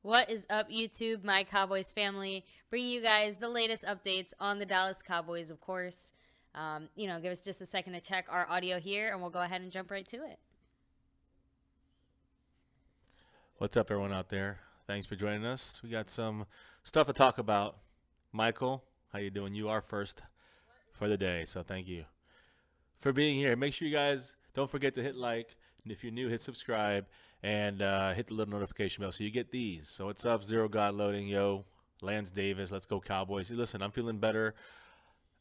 What is up, YouTube, my Cowboys family? Bringing you guys the latest updates on the Dallas Cowboys, of course. Give us just a second to check our audio here, and we'll go ahead and jump right to it. What's up, everyone out there? Thanks for joining us. We got some stuff to talk about. Michael, how you doing? You are first for the day, so thank you for being here. Make sure you guys don't forget to hit like, and if you're new, hit subscribe, and hit the little notification bell so you get these. So what's up, Zero God Loading, yo, Lance Davis, let's go Cowboys. Listen, I'm feeling better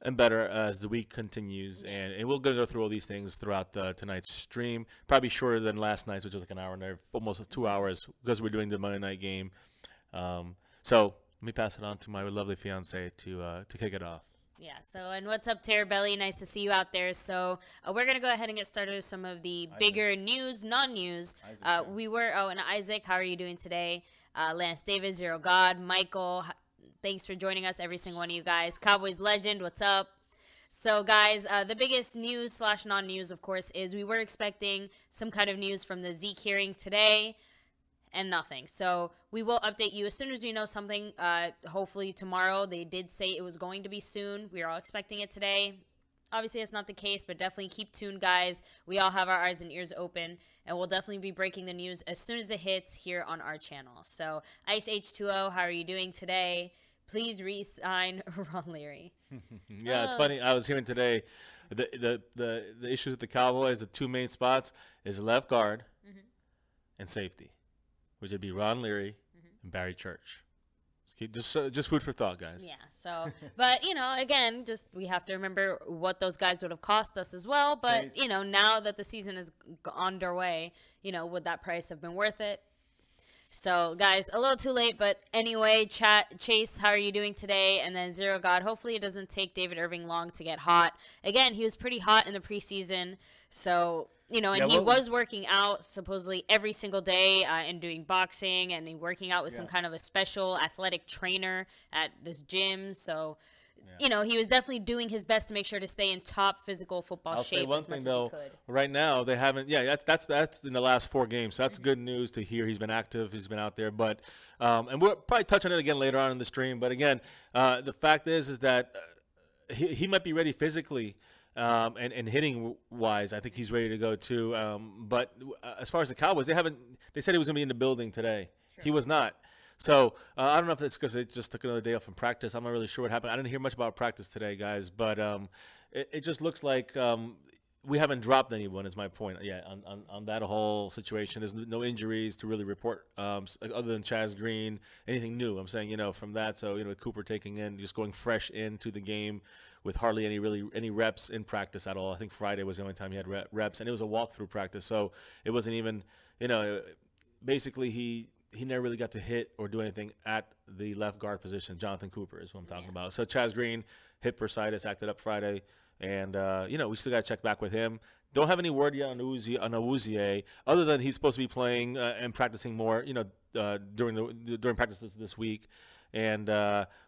and better as the week continues, and we're going to go through all these things throughout tonight's stream. Probably shorter than last night's, which was like an hour and almost 2 hours, because we're doing the Monday night game. So let me pass it on to my lovely fiance to kick it off. Yeah, and what's up, Terror Belly? Nice to see you out there. So we're going to go ahead and get started with some of the bigger news, non-news. And Isaac, how are you doing today? Lance Davis, Zero God, Michael, thanks for joining us, every single one of you guys. Cowboys legend, what's up? So, guys, the biggest news / non-news, of course, is we were expecting some kind of news from the Zeke hearing today, and nothing. So we will update you as soon as we know something, hopefully tomorrow. They did say it was going to be soon. We are all expecting it today. Obviously, that's not the case, but definitely keep tuned, guys. We all have our eyes and ears open, and we'll definitely be breaking the news as soon as it hits here on our channel. So, Ice H2O, how are you doing today? Please re-sign Ron Leary. Yeah, it's funny. I was hearing today the issues with the Cowboys, the two main spots is left guard and safety, which would be Ron Leary and Barry Church. Just food for thought, guys. Yeah, so, but, again, we have to remember what those guys would have cost us as well. But, now that the season is underway, would that price have been worth it? So, guys, a little too late, but anyway, Chase, how are you doing today? And then Zero God, hopefully it doesn't take David Irving long to get hot. Again, he was pretty hot in the preseason, so, he was working out supposedly every single day and doing boxing, and working out with some kind of a special athletic trainer at this gym, so... he was definitely doing his best to make sure to stay in top physical football shape. I'll say one thing, though. Right now, they haven't – that's in the last 4 games. So that's good news to hear. He's been active. He's been out there. But and we'll probably touch on it again later on in the stream. But, again, the fact is that he might be ready physically and hitting-wise. I think he's ready to go, too. But as far as the Cowboys, they said he was going to be in the building today. Sure. He was not. So I don't know if it's because they just took another day off from practice. I'm not really sure what happened. I didn't hear much about practice today, guys. But it just looks like we haven't dropped anyone, is my point. Yeah, on that whole situation. There's no injuries to really report other than Chaz Green. Anything new? I'm saying, from that. So, Cooper taking in, just going fresh into the game with hardly any reps in practice at all. I think Friday was the only time he had reps. And it was a walkthrough practice. So it wasn't even, basically he never really got to hit or do anything at the left guard position. Jonathan Cooper is what I'm talking about. So Chaz Green, hip bursitis, acted up Friday. And, we still got to check back with him. Don't have any word yet on Awuzie, other than he's supposed to be playing and practicing more, during practices this week. And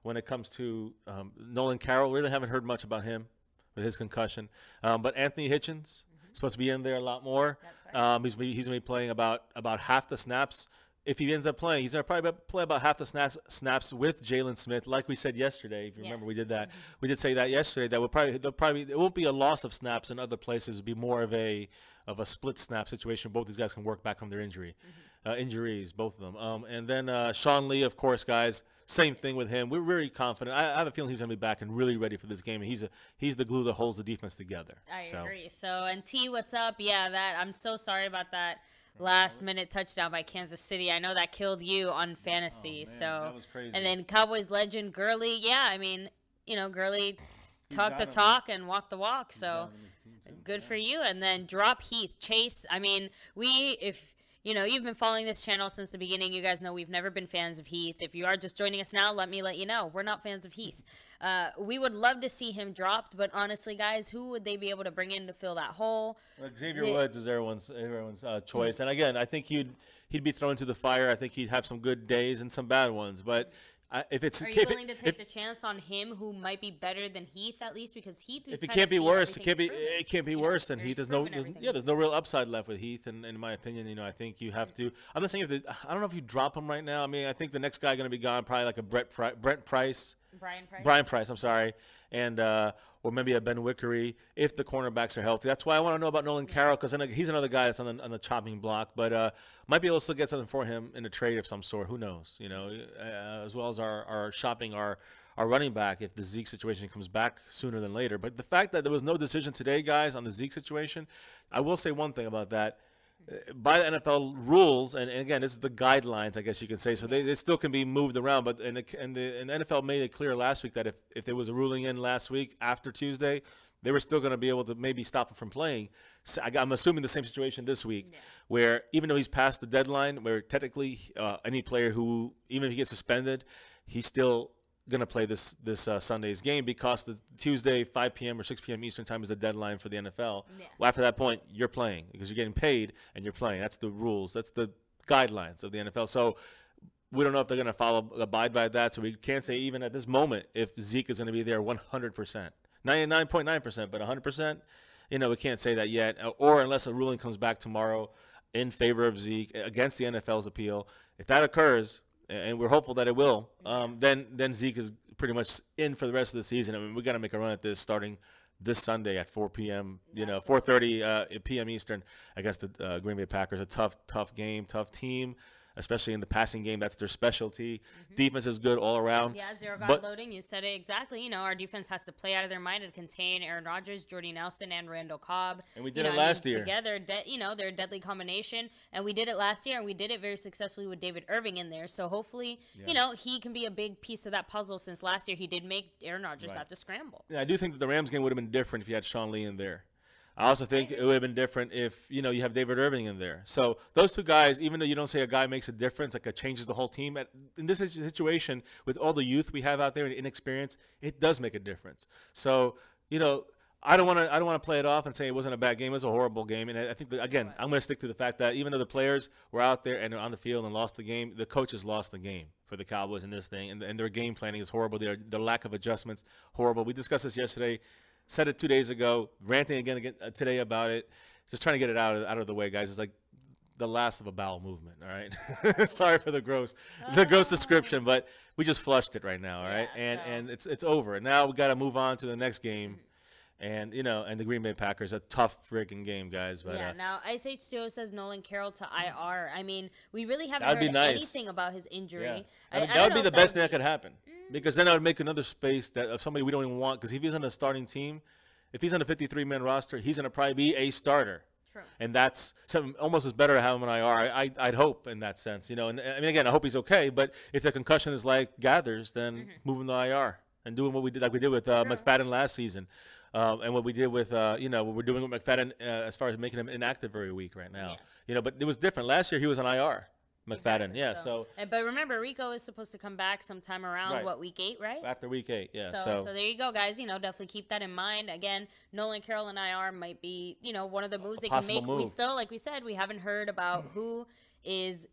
when it comes to Nolan Carroll, really haven't heard much about him with his concussion. But Anthony Hitchens, supposed to be in there a lot more. That's right. He's going to be playing about half the snaps. If he ends up playing, he's going to probably play about half the snaps with Jalen Smith. Like we said yesterday, if you remember, we did that. We did say that yesterday. That it won't be a loss of snaps in other places. It'll be more of a split snap situation. Both these guys can work back from their injuries, both of them. And then Sean Lee, of course, guys. Same thing with him. We're very confident. I have a feeling he's going to be back and really ready for this game. And he's the glue that holds the defense together. I agree. So, and T, what's up? Yeah, I'm so sorry about that. Last-minute touchdown by Kansas City. I know that killed you on fantasy. That was crazy. And then Cowboys legend Gurley. Yeah, I mean, Gurley talked the talk and walked the walk. So good for you. And then drop Heath. Chase, I mean, you've been following this channel since the beginning. You guys know we've never been fans of Heath. If you are just joining us now, let me let you know. We're not fans of Heath. We would love to see him dropped, but honestly, guys, who would they be able to bring in to fill that hole? Well, Xavier Woods is everyone's choice. And again, I think he'd be thrown to the fire. I think he'd have some good days and some bad ones. But If it's Are you willing to take the chance on him, who might be better than Heath at least? Because Heath, if it can't be worse, it can't be worse than Heath. There's no real upside left with Heath, and in my opinion, I think you have to. I'm not saying I don't know if you drop him right now. I mean, I think the next guy going to be gone, probably like a Brian Price. I'm sorry, and or maybe a Ben Wickery if the cornerbacks are healthy. That's why I want to know about Nolan Carroll, because he's another guy that's on the chopping block, but might be able to still get something for him in a trade of some sort. Who knows? As well as our shopping our running back if the Zeke situation comes back sooner than later. But the fact that there was no decision today, guys, on the Zeke situation, I will say one thing about that. By the NFL rules, and again, this is the guidelines, I guess you can say, so they still can be moved around. But the NFL made it clear last week that if there was a ruling in last week after Tuesday, they were still going to be able to maybe stop him from playing. So I'm assuming the same situation this week, where even though he's past the deadline, where technically any player who, even if he gets suspended, he's still going to play this Sunday's game, because the Tuesday 5 p.m. or 6 p.m. Eastern time is the deadline for the NFL. Yeah. Well, after that point, you're playing because you're getting paid and you're playing. That's the rules. That's the guidelines of the NFL. So we don't know if they're going to abide by that. So we can't say even at this moment if Zeke is going to be there 100%, 99.9%, but 100%. We can't say that yet, or unless a ruling comes back tomorrow in favor of Zeke against the NFL's appeal. If that occurs, and we're hopeful that it will, then Zeke is pretty much in for the rest of the season. I mean, we got to make a run at this starting this Sunday at 4 p.m., 4:30 p.m. Eastern against the Green Bay Packers. A tough game, tough team, especially in the passing game. That's their specialty. Defense is good all around. Yeah, zero guard loading. You said it exactly. Our defense has to play out of their mind and contain Aaron Rodgers, Jordy Nelson, and Randall Cobb. And we did it last year. Together, they're a deadly combination. And we did it last year, and we did it very successfully with David Irving in there. So hopefully, he can be a big piece of that puzzle, since last year he did make Aaron Rodgers have to scramble. Yeah, I do think that the Rams game would have been different if you had Sean Lee in there. I also think it would have been different if, you have David Irving in there. So those two guys, even though you don't say a guy makes a difference, like it changes the whole team, in this situation, with all the youth we have out there and inexperience, it does make a difference. So, I don't want to play it off and say it wasn't a bad game. It was a horrible game. And I think that, again, I'm going to stick to the fact that even though the players were out there and on the field and lost the game, the coaches lost the game for the Cowboys in this thing. And their game planning is horrible. Their lack of adjustments, horrible. We discussed this yesterday. Said it 2 days ago, ranting again today about it. Just trying to get it out of the way, guys. It's like the last of a bowel movement, all right? Sorry for the gross description, but we just flushed it right now, all right? And it's over. And now we got to move on to the next game. And, and the Green Bay Packers, a tough freaking game, guys. But, now Ice H2O says Nolan Carroll to IR. I mean, we really haven't heard anything about his injury. Yeah. That would be the best thing that could happen. Because then I would make another space of somebody we don't even want. Because if he's on a starting team, if he's on a 53-man roster, he's going to probably be a starter. True. And that's almost as better to have him on IR. I'd hope in that sense. And I mean, again, I hope he's okay. But if the concussion is gathers, then move him to IR and doing what we did, like we did with McFadden last season. And what we did with, what we're doing with McFadden as far as making him inactive every week right now. Yeah. But it was different. Last year he was on IR, McFadden. Exactly. Yeah, so. But remember, Rico is supposed to come back sometime around, week 8, right? After week 8, yeah. So there you go, guys. Definitely keep that in mind. Again, Nolan Carroll and IR might be, one of the moves they can make. Move. We still, like we said, we haven't heard about who is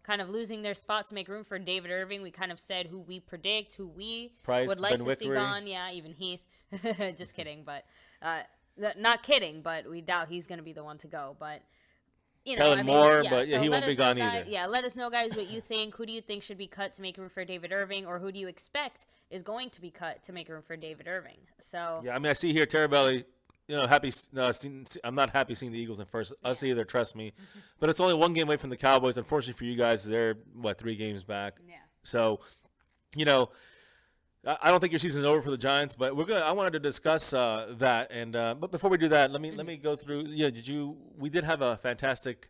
kind of losing their spot to make room for David Irving. We kind of said who we predict, who we would like to see gone. Yeah, even Heath. Just kidding, but not kidding, but we doubt he's going to be the one to go. But Kellen Moore, but he won't be gone either. Yeah, let us know, guys, what you think. Who do you think should be cut to make room for David Irving, or who do you expect is going to be cut to make room for David Irving? So yeah, I mean, I see here Terabelli. Happy. I'm not happy seeing the Eagles in first. Us either, trust me. But it's only one game away from the Cowboys. Unfortunately for you guys, they're 3 games back. Yeah. So, I don't think your season's over for the Giants. But I wanted to discuss that. And but before we do that, let me go through. Yeah, we did have a fantastic.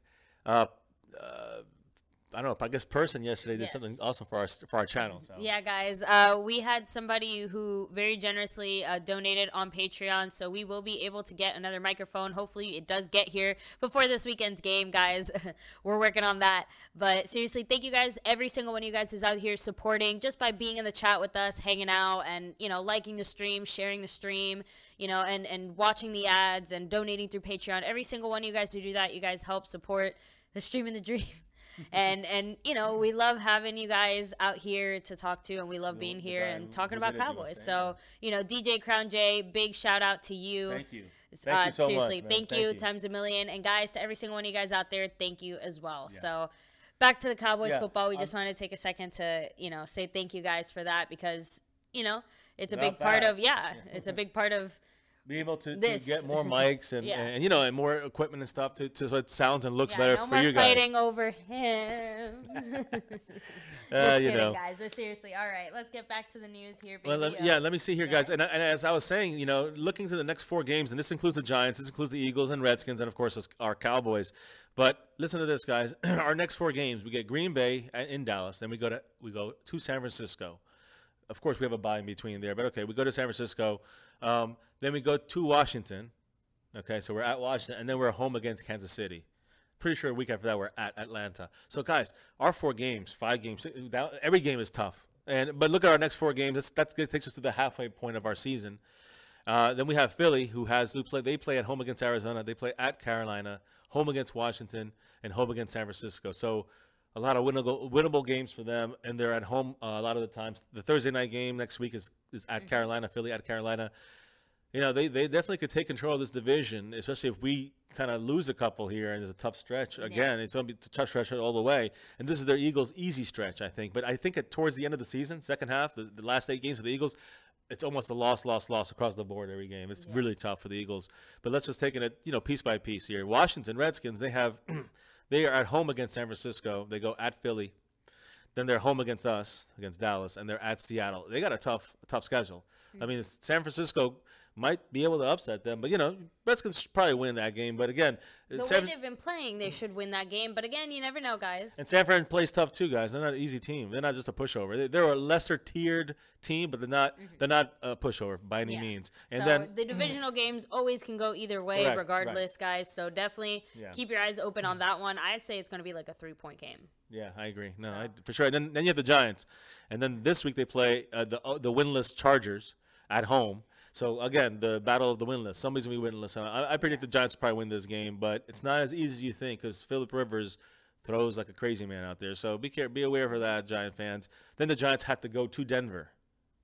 I don't know, I guess person yesterday did something awesome for our channel. So. Yeah, guys, we had somebody who very generously donated on Patreon, so we will be able to get another microphone. Hopefully it does get here before this weekend's game, guys. We're working on that. But seriously, thank you guys, every single one of you guys who's out here supporting, just by being in the chat with us, hanging out, and, liking the stream, sharing the stream, and watching the ads and donating through Patreon. Every single one of you guys who do that, you guys help support the stream and the dream. and you know, we love having you guys out here to talk to, and we love being here and talking about Cowboys. So, you know, DJ Crown J, big shout out to you. Thank you. Thank you so seriously, much, man. thank you times a million. And guys, to every single one of you guys out there, thank you as well. Yes. So back to the Cowboys football. We just want to take a second to, you know, say thank you guys for that, because, you know, it's a big part of, it's a big part of be able to get more mics and you know, and more equipment and stuff so it sounds and looks better for you guys. No more fighting over him. Just kidding, guys. But seriously, all right, let's get back to the news here. Well, let me see here, guys. And as I was saying, you know, looking to the next 4 games, and this includes the Giants, this includes the Eagles and Redskins, and of course our Cowboys. But listen to this, guys. Our next 4 games, we get Green Bay in Dallas, then we go to San Francisco. Of course, we have a bye in between there, but okay, we go to San Francisco. Then we go to Washington. Okay, so we're at Washington, and then we're home against Kansas City. Pretty sure a week after that we're at Atlanta. So, guys, our 4 games, 5 games, every game is tough. But look at our next 4 games. That takes us to the halfway point of our season. Then we have Philly, they play at home against Arizona. They play at Carolina, home against Washington, and home against San Francisco. So a lot of winnable games for them, and they're at home a lot of the times. The Thursday night game next week is at Carolina, Philly at Carolina. You know, they definitely could take control of this division, especially if we kind of lose a couple here and there's a tough stretch. Again, it's going to be a tough stretch all the way. And this is their Eagles' easy stretch, I think. But I think towards the end of the season, second half, the last 8 games of the Eagles, it's almost a loss across the board every game. It's really tough for the Eagles. But let's just take it, you know, piece by piece here. Washington Redskins, they are at home against San Francisco. They go at Philly. Then they're home against us, against Dallas, and they're at Seattle. They got a tough schedule. I mean, San Francisco might be able to upset them, but you know, Redskins should probably win that game. But again, the way they've been playing, they should win that game. But again, you never know, guys. And San Fran plays tough too, guys. They're not an easy team. They're not just a pushover. They're a lesser tiered team, but they're not a pushover by any means. And so then the divisional games always can go either way, regardless, guys. So definitely keep your eyes open on that one. I'd say it's going to be like a 3-point game. Yeah, I agree. No, for sure. And then you have the Giants, and then this week they play the winless Chargers at home. So, again, the battle of the winless. Somebody's going to be winless. I predict the Giants will probably win this game, but it's not as easy as you think because Phillip Rivers throws like a crazy man out there. So, be aware of that, Giant fans. Then the Giants have to go to Denver.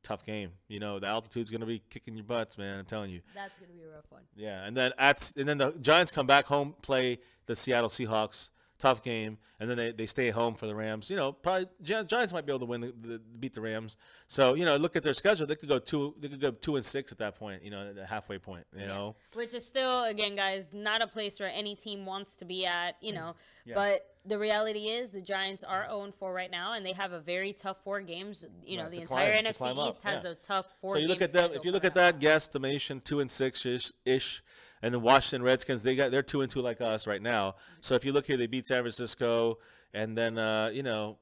Tough game. You know, the altitude's going to be kicking your butts, man. I'm telling you. That's going to be real fun. Yeah, and then the Giants come back home, play the Seattle Seahawks. Tough game, and then they stay home for the Rams. You know, probably Giants might be able to beat the Rams. So you know, look at their schedule. They could go 2-6 at that point. You know, the halfway point. You know, which is still, again, guys, not a place where any team wants to be at. You know, but the reality is the Giants are 0-4 right now, and they have a very tough 4 games. You know, the entire NFC East has a tough 4. So you look at them. If you look at that guesstimation, 2-6 ish. And the Washington Redskins, they're 2-2 like us right now. So if you look here, they beat San Francisco, and then you know,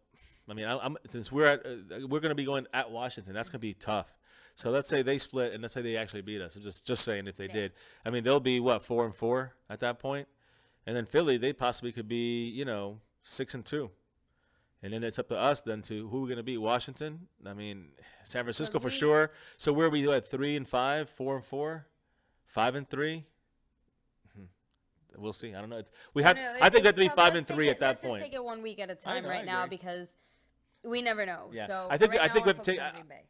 I mean, since we're going to be going at Washington, that's going to be tough. So let's say they split, and let's say they actually beat us. I'm just saying if they did, I mean, they'll be what 4-4 at that point, and then Philly, they possibly could be 6-2. And then it's up to us then to who we're going to beat. Washington, I mean, San Francisco for sure. So where are we at 3-5, 4-4, 5-3? We'll see. I don't know. I think that to be 5-3 at that point. Let's just take it 1 week at a time now because we never know. Yeah. So I think we have to take.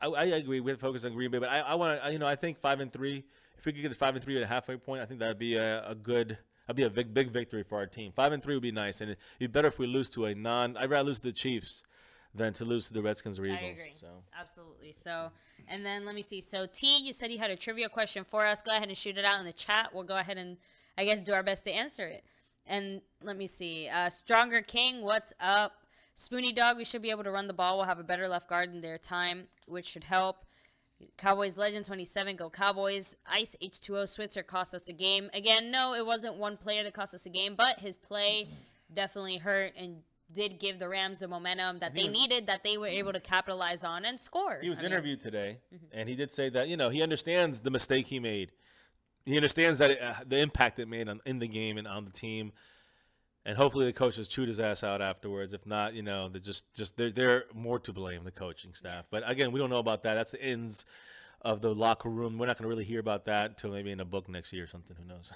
I agree. We have to focus on Green Bay, but I want to. I think 5-3. If we could get to 5-3 at a halfway point, I think that'd be a good. That'd be a big victory for our team. 5-3 would be nice, and it'd be better if we lose to I'd rather lose to the Chiefs than to lose to the Redskins or Eagles. I agree. So. Absolutely. So, and then let me see. So T, you said you had a trivia question for us. Go ahead and shoot it out in the chat. We'll go ahead and, I guess, do our best to answer it. And let me see. Stronger King, what's up? Spoony Dog, we should be able to run the ball. We'll have a better left guard in their time, which should help. Cowboys Legend 27, go Cowboys. Ice H2O Switzer cost us the game. Again, no, it wasn't one player that cost us a game, but his play definitely hurt and did give the Rams the momentum that they needed, that they were able to capitalize on and score. He was interviewed today, and he did say that, he understands the mistake he made. He understands that the impact it made in the game and on the team, and hopefully the coaches chewed his ass out afterwards. If not, they're more to blame, the coaching staff. But again, we don't know about that. That's the ins of the locker room. We're not going to really hear about that until maybe in a book next year or something. Who knows?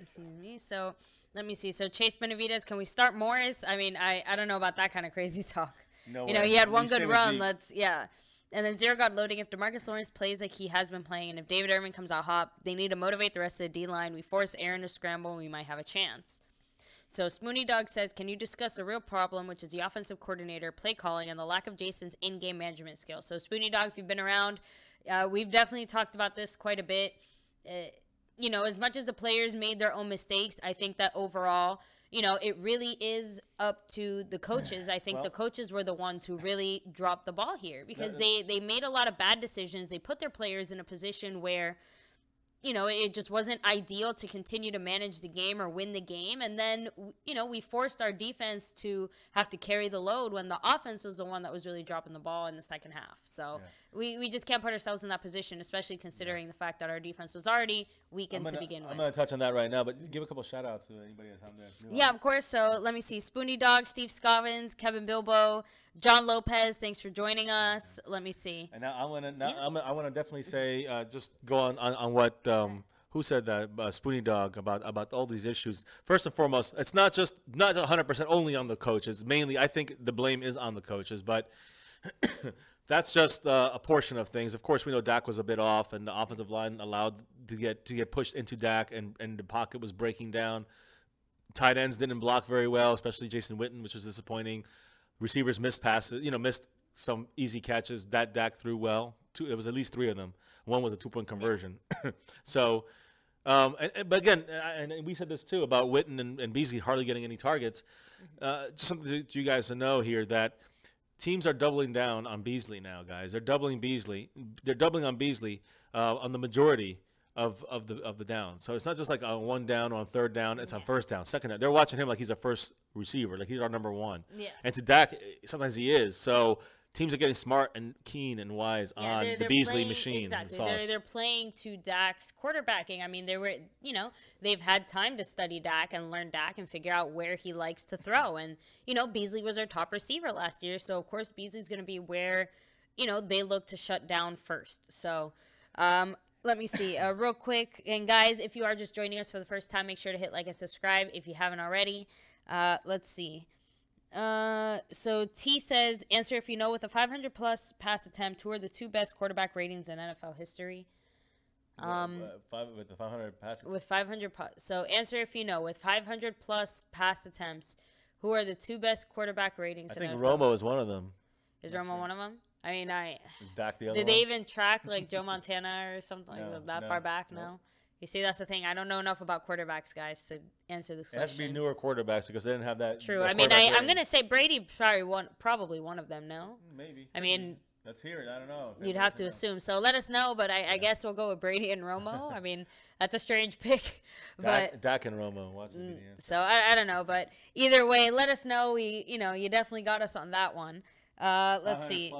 Excuse me. So let me see. So Chase Benavidez, can we start Morris? I mean, I don't know about that kind of crazy talk. No you way. know, he had one You good stay with run. Zeke. And then Zero got loading. If DeMarcus Lawrence plays like he has been playing, and if David Irving comes out hot, they need to motivate the rest of the D-line. We force Aaron to scramble, and we might have a chance. So Spoony Dog says, can you discuss the real problem, which is the offensive coordinator, play calling, and the lack of Jason's in-game management skills? So Spoony Dog, if you've been around, we've definitely talked about this quite a bit. You know, as much as the players made their own mistakes, I think that overall, you know, it really is up to the coaches. I think the coaches were the ones who really dropped the ball here because they made a lot of bad decisions. They put their players in a position where, you know, it just wasn't ideal to continue to manage the game or win the game. And then, you know, we forced our defense to have to carry the load when the offense was the one that was really dropping the ball in the second half. So we just can't put ourselves in that position, especially considering the fact that our defense was already weakened to begin with. I'm going to touch on that right now, but give a couple shout outs to anybody that's on there. Yeah, of course. So let me see. Spoony Dog, Steve Scoggins, Kevin Bilbo, John Lopez, thanks for joining us. Let me see. And now I want to definitely say, just go on what who said that Spoony Dog about all these issues. First and foremost, it's not 100% only on the coaches. Mainly, I think the blame is on the coaches, but that's just a portion of things. Of course, we know Dak was a bit off, and the offensive line allowed to get pushed into Dak, and the pocket was breaking down. Tight ends didn't block very well, especially Jason Witten, which was disappointing. Receivers missed passes, missed some easy catches that Dak threw well. It was at least 3 of them. One was a 2-point conversion. So, but again, and we said this too about Witten and Beasley hardly getting any targets. Just something to you guys to know here that teams are doubling down on Beasley now, guys. They're doubling Beasley. They're doubling on Beasley on the majority of the downs. So it's not just like on 1 down or on 3rd down. It's on 1st down, 2nd down. They're watching him like he's a first receiver, like he's our number 1. Yeah. And to Dak, sometimes he is. So teams are getting smart and keen and wise on the Beasley machine. Exactly. They're playing to Dak's quarterbacking. I mean, they've had time to study Dak and learn Dak and figure out where he likes to throw. And, Beasley was our top receiver last year. So, of course, Beasley's going to be where, they look to shut down first. So, let me see real quick. And, guys, if you are just joining us for the first time, make sure to hit like and subscribe if you haven't already. Let's see. So T says, answer if you know, with a 500-plus pass attempt, who are the 2 best quarterback ratings in NFL history? With the 500 pass. With 500, so answer if you know, with 500-plus pass attempts, who are the 2 best quarterback ratings in NFL? I think Romo is one of them. Is Romo one of them? I mean, Dak the other did one? they even track like Joe Montana or something that far back? No. You see, that's the thing. I don't know enough about quarterbacks, guys, to answer this question. It has to be newer quarterbacks because they didn't have that. True. I mean, I'm going to say Brady, probably one of them, no? Maybe. I mean, let's hear it. I don't know. You'd have to assume. So let us know, but I guess we'll go with Brady and Romo. I mean, that's a strange pick. But Dak and Romo. Watch the so I don't know, but either way, let us know. You definitely got us on that one. Let's see.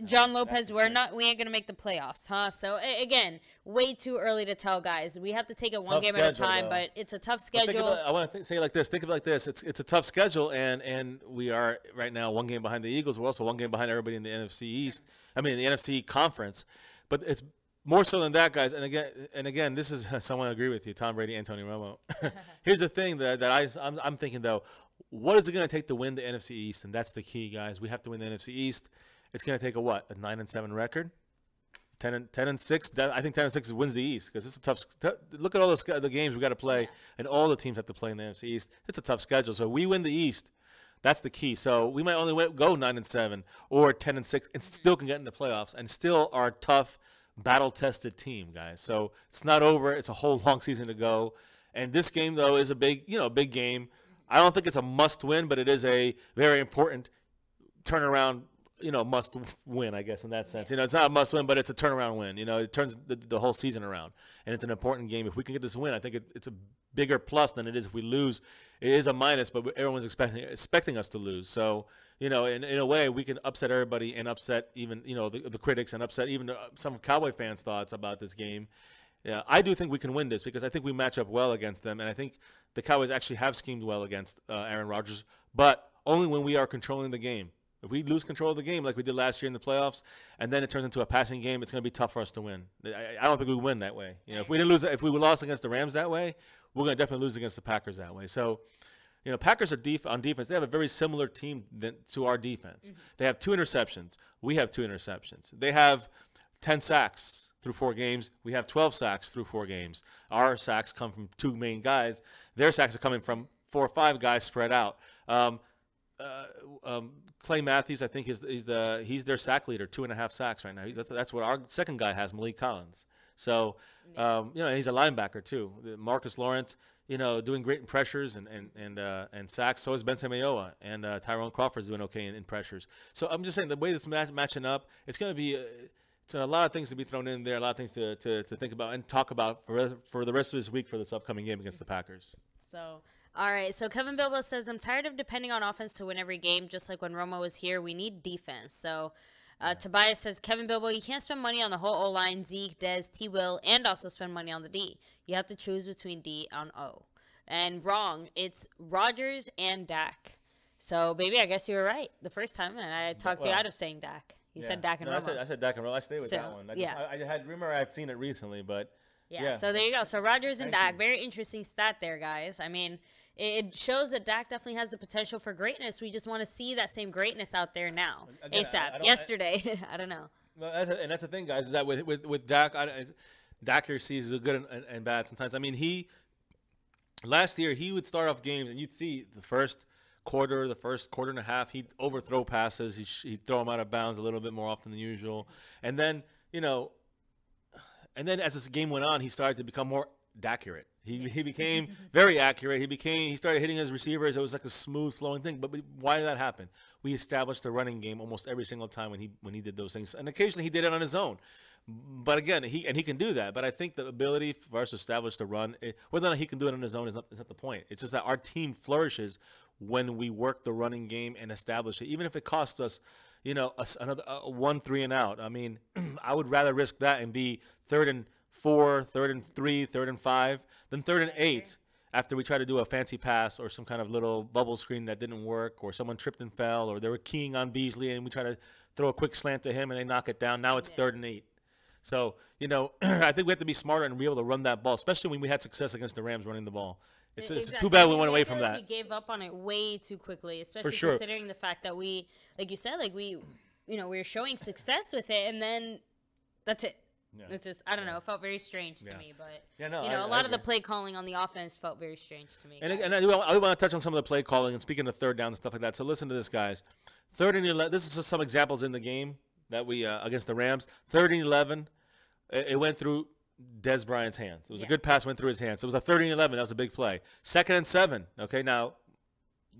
John Lopez, we ain't gonna make the playoffs, huh? So again, way too early to tell, guys. We have to take it one game at a time, but it's a tough schedule. I want to say it like this. Think of it like this. It's a tough schedule, and we are right now 1 game behind the Eagles. We're also 1 game behind everybody in the NFC East. I mean, the NFC conference. But it's more so than that, guys. And again, this is someone I agree with you, Tom Brady, Antonio Romo. Here's the thing that I'm thinking though. What is it going to take to win the NFC East? And that's the key, guys. We have to win the NFC East. It's going to take a 9-7 record, 10-6. I think 10-6 wins the East because it's a tough. Look at all the games we got to play, and all the teams have to play in the NFC East. It's a tough schedule. So we win the East. That's the key. So we might only go 9-7 or 10-6, and still can get in the playoffs, and still are a tough, battle-tested team, guys. So it's not over. It's a whole long season to go, and this game though is a big game. I don't think it's a must-win, but it is a very important turnaround, must-win, I guess, in that sense. It's not a must-win, but it's a turnaround win. It turns the whole season around, and it's an important game. If we can get this win, I think it's a bigger plus than it is if we lose. It is a minus, but everyone's expecting us to lose. So, in a way, we can upset everybody and upset even, the critics and upset even some Cowboy fans' thoughts about this game. Yeah, I do think we can win this because I think we match up well against them, and I think the Cowboys actually have schemed well against Aaron Rodgers, but only when we are controlling the game. If we lose control of the game like we did last year in the playoffs, and then it turns into a passing game, it's going to be tough for us to win. I don't think we win that way. If we lost against the Rams that way, we're going to definitely lose against the Packers that way. So, Packers are on defense. They have a very similar team to our defense. They have 2 interceptions. We have 2 interceptions. They have 10 sacks through 4 games. We have 12 sacks through 4 games. Our sacks come from 2 main guys. Their sacks are coming from 4 or 5 guys spread out. Clay Matthews, I think, he's their sack leader, 2.5 sacks right now. That's what our second guy has, Malik Collins. So, he's a linebacker too. Marcus Lawrence, doing great in pressures and sacks. So is Ben Samayoa, and Tyrone Crawford's doing okay in pressures. So I'm just saying the way that's matching up, it's going to be it's a lot of things to be thrown in there, a lot of things to think about and talk about for the rest of this week for this upcoming game against the Packers. So. All right, so Kevin Bilbo says, I'm tired of depending on offense to win every game, just like when Romo was here. We need defense. So Tobias says, Kevin Bilbo, you can't spend money on the whole O-line, Zeke, Dez, T. Will, and also spend money on the D. You have to choose between D and O. And wrong, it's Rodgers and Dak. So, baby, I guess you were right the first time, and I talked you out of saying Dak. You said Dak and Romo. I said Dak and Romo. I stayed with that one. I remember I had seen it recently, but... Yeah, so there you go. So Rodgers and Dak, very interesting stat there, guys. I mean, it shows that Dak definitely has the potential for greatness. We just want to see that same greatness out there now. Again, ASAP. Yesterday, I don't know. Well, that's the thing, guys, is that with Dak, Dak sees the good and bad sometimes. I mean, last year, he would start off games, and you'd see the first quarter and a half, he'd overthrow passes. He'd throw them out of bounds a little bit more often than usual. And then, and then as this game went on, he started to become more accurate. He became very accurate. He started hitting his receivers. It was like a smooth flowing thing. But why did that happen? We established the running game almost every single time when he did those things. And occasionally he did it on his own. But again, he can do that. But I think the ability for us to establish the run, whether or not he can do it on his own is not the point. It's just that our team flourishes when we work the running game and establish it, even if it costs us, another 1 3 and out. I mean, I would rather risk that and be 3rd and 4, 3rd and 3, 3rd and 5 than 3rd and 8 after we try to do a fancy pass or some kind of little bubble screen that didn't work, or someone tripped and fell, or they were keying on Beasley and we try to throw a quick slant to him and they knock it down. Now it's 3rd and 8. So, I think we have to be smarter and be able to run that ball, especially when we had success against the Rams running the ball. It's too bad we went away from that. We gave up on it way too quickly, especially considering the fact that we, like you said, we were showing success with it, and then that's it. Yeah. It's just, I don't know, it felt very strange to me. But, a lot of the play calling on the offense felt very strange to me. And I want to touch on some of the play calling, and speaking of third down and stuff like that. So listen to this, guys. 3rd and 11, this is just some examples in the game that we, against the Rams. 3rd and 11, it went through Dez Bryant's hands. It was a good pass, went through his hands. So it was a 3rd and 11. That was a big play. 2nd and 7. Okay, now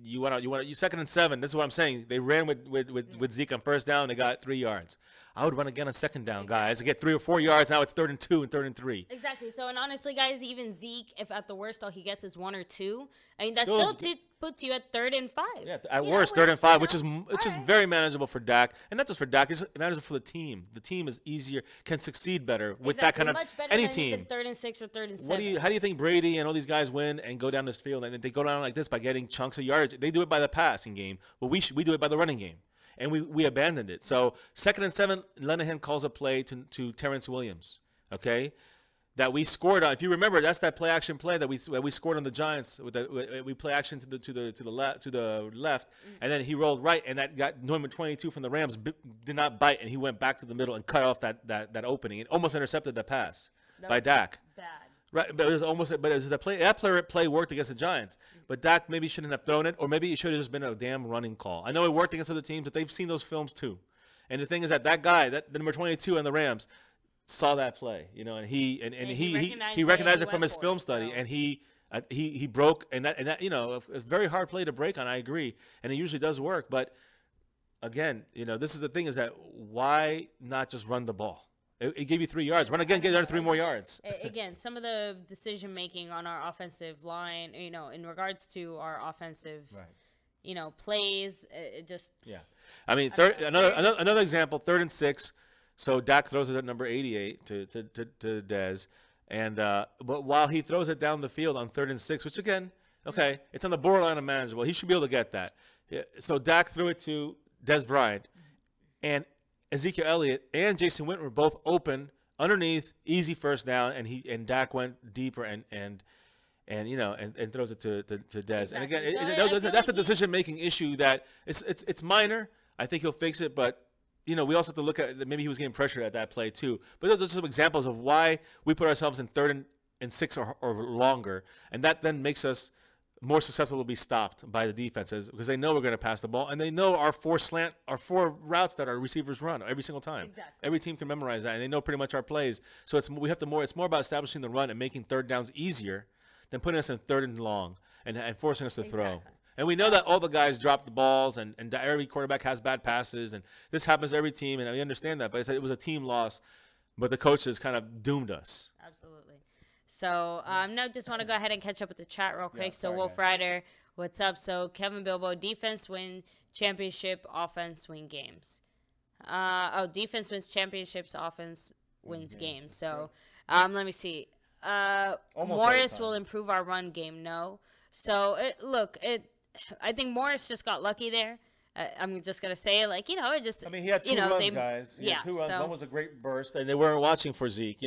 you 2nd and 7. This is what I'm saying. They ran with Zeke on 1st down. They got 3 yards. I would run again on 2nd down, guys. To get 3 or 4 yards. Now it's 3rd and 2 and 3rd and 3. Exactly. So, and honestly, guys, even Zeke, if at the worst all he gets is 1 or 2, I mean, that still puts you at 3rd and 5. Yeah, at worst, 3rd and 5, which is very manageable for Dak, and not just for Dak. It's manageable for the team. The team is easier, can succeed better with that kind of any team. Even 3rd and 6 or 3rd and 7. How do you think Brady and all these guys win and go down this field? And they go down like this by getting chunks of yardage. They do it by the passing game, but we do it by the running game. And we abandoned it. So 2nd and 7, Linehan calls a play to Terrence Williams, okay, that we scored on. If you remember, that's that play action play that we scored on the Giants. We play action to the left, and then he rolled right, and that got number 22 from the Rams did not bite, and he went back to the middle and cut off that opening. It almost intercepted the pass by Dak. Bad. Right, but it was almost. But it was that play worked against the Giants. But Dak maybe shouldn't have thrown it, or maybe it should have just been a damn running call. I know it worked against other teams, but they've seen those films too. And the thing is that guy, the number 22 on the Rams, saw that play, and he recognized it from his film study, and he broke, and that it's a very hard play to break on. I agree, and it usually does work. But again, this is the thing: is that why not just run the ball? It gave you 3 yards. Run again, get another 3 more yards. Again, some of the decision making on our offensive line, in regards to our offensive, plays, it just. Yeah, I mean, another example, 3rd and 6. So Dak throws it at number 88 to Dez, and but while he throws it down the field on 3rd and 6, which again, okay, it's on the borderline of manageable. He should be able to get that. Yeah, so Dak threw it to Dez Bryant, and Ezekiel Elliott and Jason Witten were both open underneath, easy 1st down, and Dak went deeper and and and throws it to Dez. Exactly. And again, So, that's a decision-making issue that it's minor. I think he'll fix it, but we also have to look at maybe he was getting pressured at that play too. But those are some examples of why we put ourselves in 3rd and 6 or longer, and that then makes us more susceptible to be stopped by the defenses because they know we're going to pass the ball, and they know our 4 routes that our receivers run every single time. Exactly. Every team can memorize that, and they know pretty much our plays. So it's more about establishing the run and making 3rd downs easier than putting us in 3rd and long and forcing us to throw. And we know that all the guys drop the balls, and every quarterback has bad passes, and this happens to every team, and we understand that. But it was a team loss, but the coaches kind of doomed us. Absolutely. So now just want to go ahead and catch up with the chat real quick. So Wolf Rider, what's up? So Kevin Bilbo, defense win championship, offense win games. Defense wins championships, offense wins games. So let me see. Morris will improve our run game. No. So I think Morris just got lucky there. I'm just gonna say, it just. I mean, he had 2 runs, guys. He had 2 runs. One was a great burst, and they weren't watching for Zeke.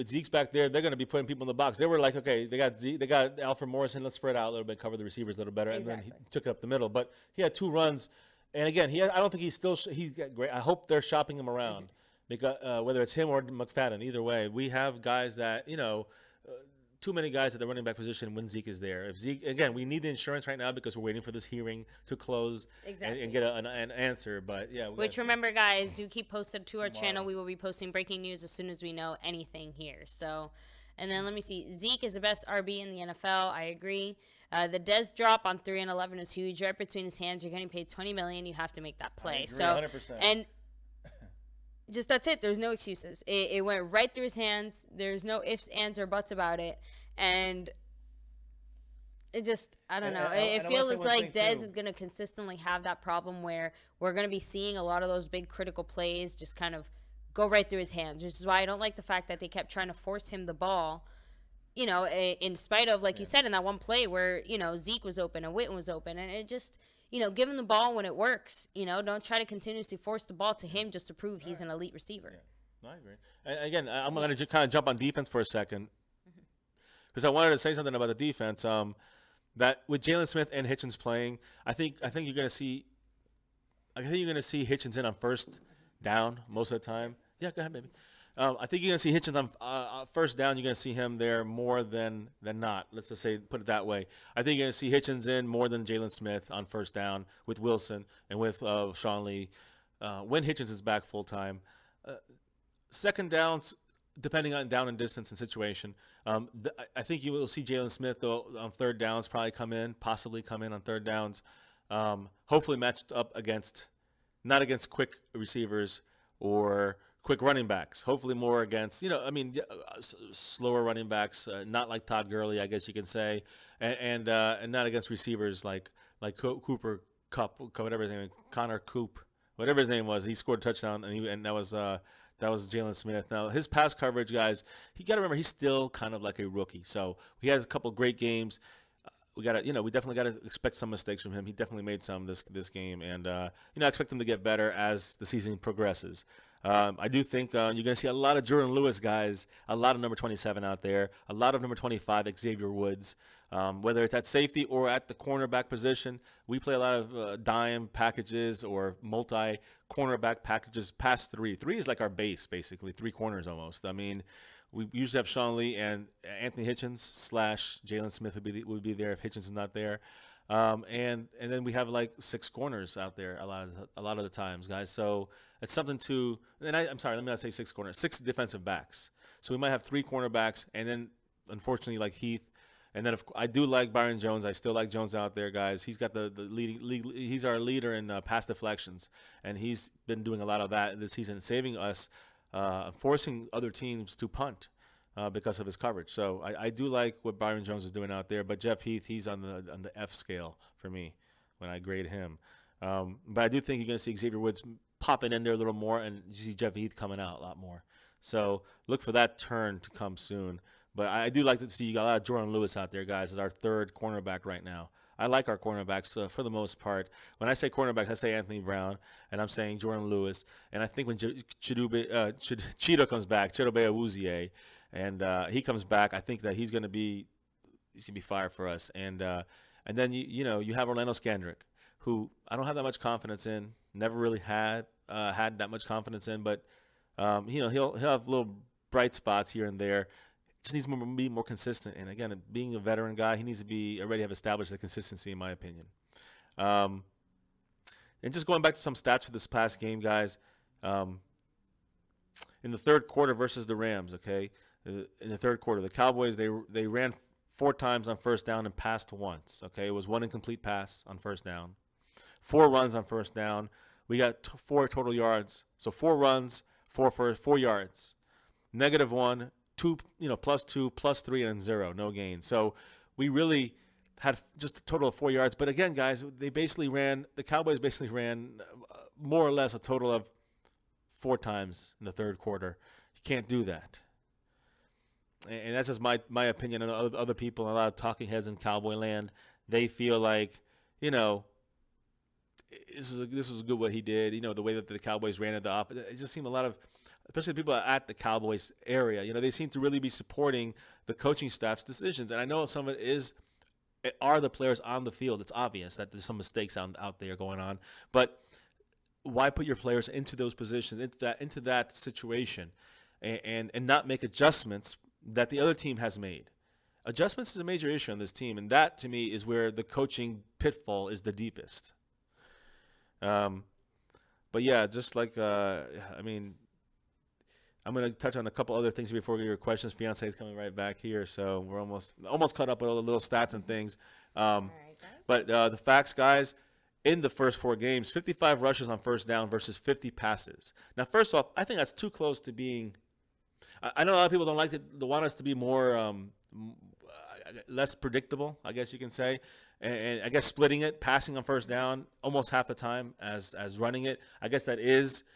Zeke's back there. They're gonna be putting people in the box. They were like, okay, they got Zeke, they got Alfred Morrison. Let's spread out a little bit, cover the receivers a little better, and then he took it up the middle. But he had 2 runs, and again, I don't think he's great. I hope they're shopping him around because whether it's him or McFadden, either way, we have guys that too many guys at the running back position when Zeke is there. If Zeke, again, we need the insurance right now because we're waiting for this hearing to close and get an answer. But yeah. Remember, guys, do keep posted to our channel. We will be posting breaking news as soon as we know anything here. So, and then let me see. Zeke is the best RB in the NFL. I agree. The Dez drop on 3 and 11 is huge. Right between his hands, you're getting paid $20 million. You have to make that play. I agree, 100%. And just that's it. There's no excuses. It went right through his hands. There's no ifs, ands, or buts about it. And it just, I don't know. It feels like Dez is going to consistently have that problem where we're going to be seeing a lot of those big critical plays just kind of go right through his hands, which is why I don't like the fact that they kept trying to force him the ball, in spite of, like you said, in that one play where, Zeke was open and Witten was open. And it just, give him the ball when it works. Don't try to continuously force the ball to him just to prove he's an elite receiver. Yeah. I agree. And again, I'm going to kind of jump on defense for a second because I wanted to say something about the defense. That with Jalen Smith and Hitchens playing, I think you're going to see. I think you're going to see Hitchens in on 1st down most of the time. Yeah, go ahead, baby. I think you're going to see Hitchens on 1st down. You're going to see him there more than not. Let's just say, put it that way. I think you're going to see Hitchens in more than Jalen Smith on 1st down with Wilson and with Sean Lee when Hitchens is back full time. 2nd downs, depending on down and distance and situation. I think you will see Jalen Smith though on 3rd downs possibly come in on 3rd downs. Hopefully matched up not against quick receivers or quick running backs. Hopefully more against, slower running backs, not like Todd Gurley, I guess you can say, and not against receivers like Cooper Kupp, whatever his name is, Connor Coop, whatever his name was. He scored a touchdown, and that was Jalen Smith. Now his pass coverage, guys, you got to remember he's still kind of like a rookie. So he has a couple great games. We definitely got to expect some mistakes from him. He definitely made some this game, and I expect him to get better as the season progresses. I do think you're going to see a lot of Jordan Lewis guys, a lot of number 27 out there, a lot of number 25, Xavier Woods. Whether it's at safety or at the cornerback position, we play a lot of dime packages or multi-cornerback packages past 3. 3 is like our base, basically, 3 corners almost. I mean, we usually have Sean Lee and Anthony Hitchens / Jalen Smith would be there if Hitchens is not there. And then we have like 6 corners out there a lot of the times, guys. So it's something to. And I'm sorry, let me not say 6 corners, 6 defensive backs. So we might have 3 cornerbacks, and then unfortunately like Heath. And then I do like Byron Jones. I still like Jones out there, guys. He's got the leading. He's our leader in pass deflections, and he's been doing a lot of that this season, saving us, forcing other teams to punt because of his coverage. So I do like what Byron Jones is doing out there. But Jeff Heath, he's on the F scale for me when I grade him. But I do think you're going to see Xavier Woods popping in there a little more, and you see Jeff Heath coming out a lot more. So look for that turn to come soon. But I do like to see you got a lot of Jordan Lewis out there, guys, as our 3rd cornerback right now. I like our cornerbacks for the most part. When I say cornerbacks, I say Anthony Brown, and I'm saying Jordan Lewis. And I think when Cheeto comes back, Chidobe Awuzie, and he comes back, I think that he's going to be he's gonna be fire for us. And then you have Orlando Scandrick, who I don't have that much confidence in. Never really had that much confidence in, but he'll have little bright spots here and there. Just needs to be more consistent. And again, being a veteran guy, he needs to be already have established the consistency, in my opinion. And just going back to some stats for this past game, guys. In the third quarter versus the Rams, okay? In the third quarter, the Cowboys, they ran 4 times on first down and passed once, okay? It was 1 incomplete pass on first down. 4 runs on first down. We got 4 total yards. So 4 runs, 4 yards. -1, 2, +2, +3, and 0, no gain. So we really had just a total of 4 yards. But again, guys, the Cowboys basically ran more or less a total of 4 times in the third quarter. You can't do that. And that's just my opinion. And other people, a lot of talking heads in Cowboy land, they feel like, this was good what he did. The way that the Cowboys ran at the offense. It just seemed a lot of, especially people at the Cowboys area, they seem to really be supporting the coaching staff's decisions. And I know some of it are the players on the field. It's obvious that there's some mistakes out there going on, but why put your players into those positions, into that situation, and not make adjustments that the other team has made? Adjustments is a major issue on this team, and that to me is where the coaching pitfall is the deepest. But yeah, just like I'm going to touch on a couple other things before we get your questions. Fiance is coming right back here, so we're almost caught up with all the little stats and things. All right, guys. But the facts, guys, in the first 4 games, 55 rushes on first down versus 50 passes. Now, first off, I think that's too close to being – I know a lot of people don't like to want us to be more less predictable, I guess you can say. And I guess splitting it, passing on first down almost half the time as running it. I guess that is –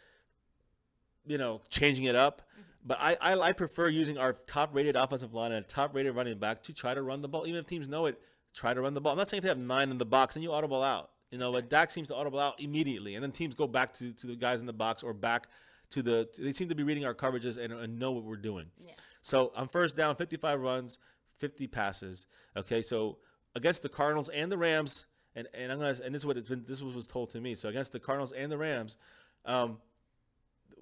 changing it up. But I prefer using our top-rated offensive line and a top-rated running back to try to run the ball. Even if teams know it, try to run the ball. I'm not saying if they have 9 in the box and you audible out. But Dak seems to audible out immediately. And then teams go back to the guys in the box or back to they seem to be reading our coverages and know what we're doing. Yeah. So on first down, 55 runs, 50 passes. Okay, so against the Cardinals and the Rams, and this is what this was told to me. So against the Cardinals and the Rams,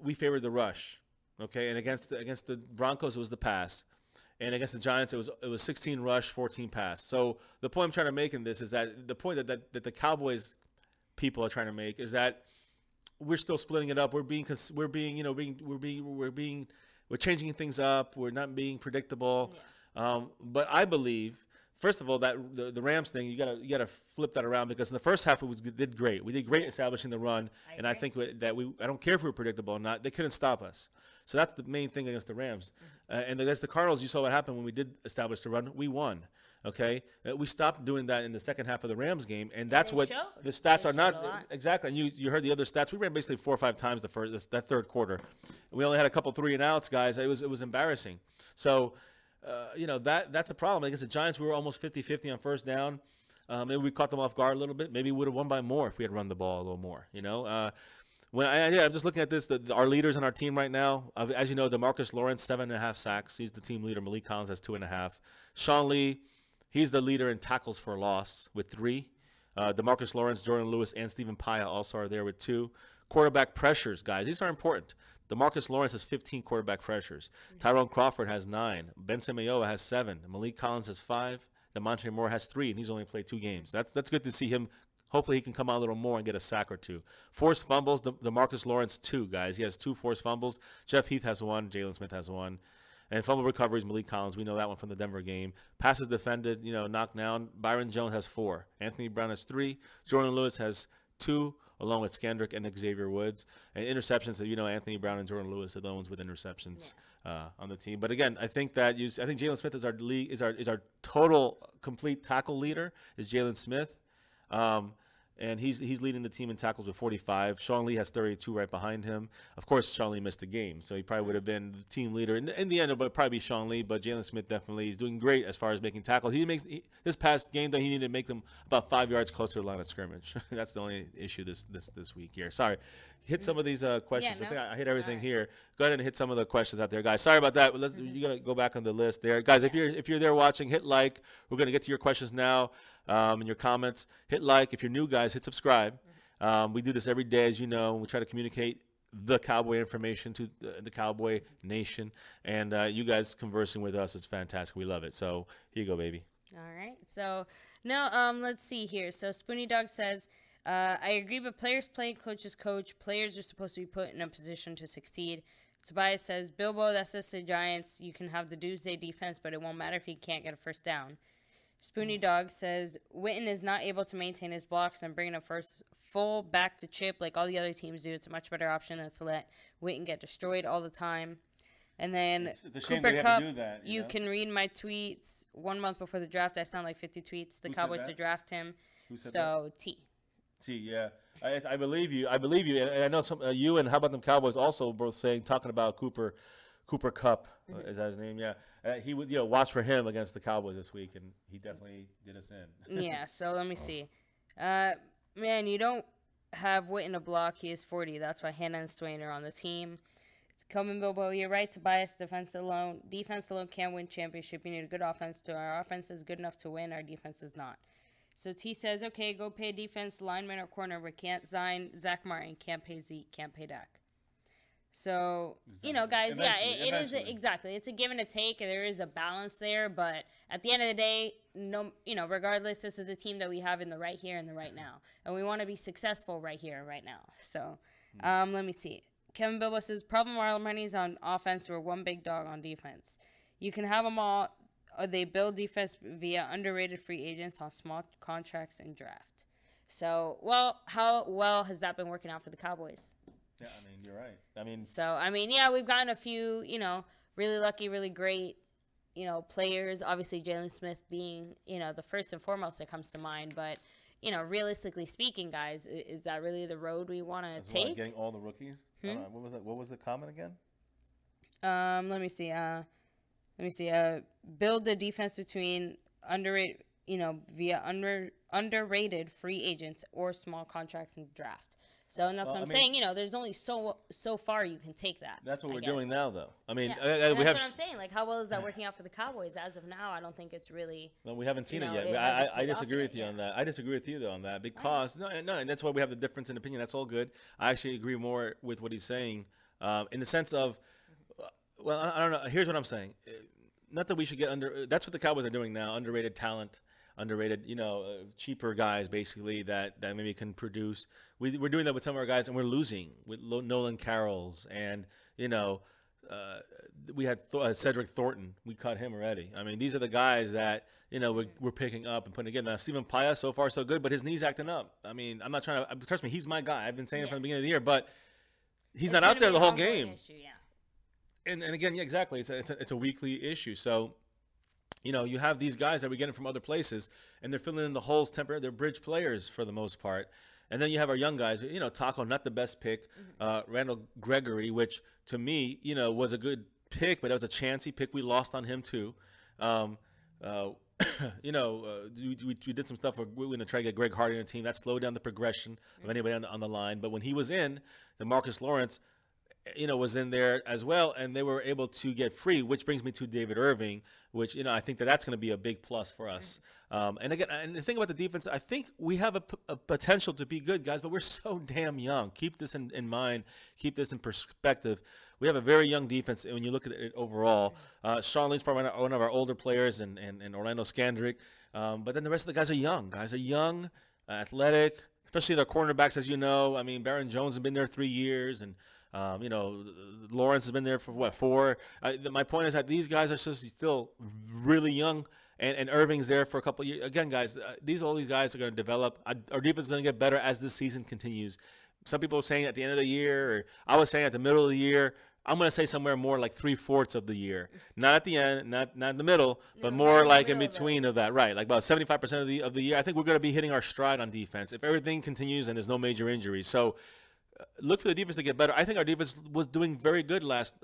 we favored the rush, okay, and against the Broncos it was the pass, and against the Giants it was 16 rush, 14 pass. So the point I'm trying to make in this is that the point that the Cowboys people are trying to make is that we're still splitting it up. We're changing things up. We're not being predictable. Yeah. But I believe, first of all, that the Rams thing, you gotta flip that around, because in the first half we did great. We did great establishing the run, and I think that I don't care if we were predictable or not. They couldn't stop us. So that's the main thing against the Rams. And against the Cardinals, you saw what happened when we did establish the run. We won. Okay, we stopped doing that in the second half of the Rams game, and that's what the stats are not exactly. And you heard the other stats. We ran basically 4 or 5 times that third quarter. We only had a couple 3 and outs, guys. It was embarrassing. So. That's a problem. Against the Giants, we were almost 50-50 on first down. Maybe we caught them off guard a little bit. Maybe we would have won by more if we had run the ball a little more. I'm just looking at this. Our leaders on our team right now, as you know, DeMarcus Lawrence, 7.5 sacks. He's the team leader. Malik Collins has 2.5. Sean Lee, he's the leader in tackles for loss with 3. DeMarcus Lawrence, Jordan Lewis, and Stephen Paya also are there with 2. Quarterback pressures, guys. These are important. DeMarcus Lawrence has 15 quarterback pressures. Tyrone Crawford has 9. Benson Mayowa has 7. Malik Collins has 5. DeMontre Moore has 3, and he's only played 2 games. That's good to see him. Hopefully he can come out a little more and get a sack or 2. Forced fumbles, DeMarcus Lawrence 2, guys. He has 2 forced fumbles. Jeff Heath has 1. Jalen Smith has 1. And fumble recoveries, Malik Collins. We know that one from the Denver game. Passes defended, knocked down. Byron Jones has 4. Anthony Brown has 3. Jordan Lewis has 2. Along with Scandrick and Xavier Woods. And interceptions, Anthony Brown and Jordan Lewis are the ones with interceptions on the team. But again, I think Jalen Smith is our total complete tackle leader is Jalen Smith. and he's leading the team in tackles with 45. Sean Lee has 32 right behind him. Of course, Sean Lee missed the game, so he probably would have been the team leader. In the end, it would probably be Sean Lee, but Jalen Smith definitely is doing great as far as making tackles. This past game, though, he needed to make them about 5 yards closer to the line of scrimmage. That's the only issue this week here. Sorry. Hit some of these questions. I think I hit everything here. Go ahead and hit some of the questions out there, guys. Sorry about that. You got to go back on the list there, guys. If you're there watching, hit like. We're gonna get to your questions now and your comments. Hit like. If you're new, guys, hit subscribe. We do this every day, as you know. We try to communicate the Cowboy information to the Cowboy Nation, and you guys conversing with us is fantastic. We love it. So here you go, baby. All right. So now let's see here. So Spoony Dog says, I agree, but players play, coaches coach. Players are supposed to be put in a position to succeed. Tobias says, Bilbo, that's just the Giants. You can have the doomsday defense, but it won't matter if he can't get a first down. Spoony Dog says, Witten is not able to maintain his blocks and bringing a first full back to chip like all the other teams do. It's a much better option than to let Witten get destroyed all the time. And then Cooper Kupp, you can read my tweets. 1 month before the draft, I sound like 50 tweets. The Cowboys to draft him. So T, yeah, I believe you. And I know some you and how about them Cowboys also both talking about Cooper Kupp, is that his name? Yeah, he would watch for him against the Cowboys this week, and he definitely did us in. Yeah. So let me see. Man, you don't have Witten to block. He is 40. That's why Hannah and Swain are on the team. Coming Bilbo, you're right. Tobias, defense alone can't win championship. You need a good offense too. Our offense is good enough to win. Our defense is not. So T says, okay, go pay defense, lineman, or corner, but can't sign Zach Martin, can't pay Zeke, can't pay Dak. So, guys, it is exactly. It's a give and a take, and there is a balance there. But at the end of the day, regardless, this is a team that we have in the right here and the right now. And we want to be successful right here and right now. So, let me see. Kevin Bilbo says, problem our money's on offense. We're one big dog on defense. You can have them all. Or they build defense via underrated free agents on small contracts and draft. So, how well has that been working out for the Cowboys? Yeah, you're right. So, we've gotten a few, really lucky, really great, players. Obviously, Jalen Smith being, the first and foremost that comes to mind. But, realistically speaking, guys, is that really the road we want to take? Getting all the rookies? What was that? What was the comment again? Let me see. Build the defense between underrated, via underrated free agents or small contracts and draft. So, and that's what I'm saying. There's only so far you can take that. That's what we're doing now, though. That's what I'm saying. Like, how well is that working out for the Cowboys? As of now, I don't think it's really. No, we haven't seen it yet. I disagree with you on that. I disagree with you, though, on that because and that's why we have the difference in opinion. That's all good. I actually agree more with what he's saying, in the sense of. Well, I don't know. Here's what I'm saying. Not that we should get that's what the Cowboys are doing now. Underrated talent, underrated, cheaper guys, basically, that maybe can produce. We're doing that with some of our guys, and we're losing with Nolan Carrolls. And, we had Cedric Thornton. We cut him already. These are the guys that, we're picking up and putting together. Now, Stephen Paya, so far so good, but his knee's acting up. I'm not trying to – trust me, he's my guy. I've been saying it from the beginning of the year, but he's not out there the whole game. Issue, yeah. And again, yeah, exactly. It's a weekly issue. So, you have these guys that we're getting from other places, and they're filling in the holes temporarily. They're bridge players for the most part. And then you have our young guys. Taco, not the best pick. Randall Gregory, which to me, was a good pick, but it was a chancy pick. We lost on him too. We did some stuff where we're going to try to get Greg Hardy on the team. That slowed down the progression of anybody on the line. But when he was in, the Marcus Lawrence – was in there as well, and they were able to get free, which brings me to David Irving, which, I think that's going to be a big plus for us. And again, and the thing about the defense, I think we have a potential to be good, guys, but we're so damn young. Keep this in mind. Keep this in perspective. We have a very young defense, and when you look at it overall, Sean Lee's probably one of our older players, and Orlando Scandrick. But then the rest of the guys are young. Guys are young, athletic, especially their cornerbacks, as you know. Baron Jones has been there 3 years, and Lawrence has been there for what, 4? My point is that these guys are still really young, and Irving's there for a couple of years. Again, guys, all these guys are going to develop. Our defense is going to get better as the season continues. Some people are saying at the end of the year, or I was saying at the middle of the year. I'm going to say somewhere more like 3/4 of the year. Not at the end, not in the middle, but more like in between of that. Right, like about 75% of the year. I think we're going to be hitting our stride on defense if everything continues and there's no major injuries. So look for the defense to get better. I think our defense was doing very good last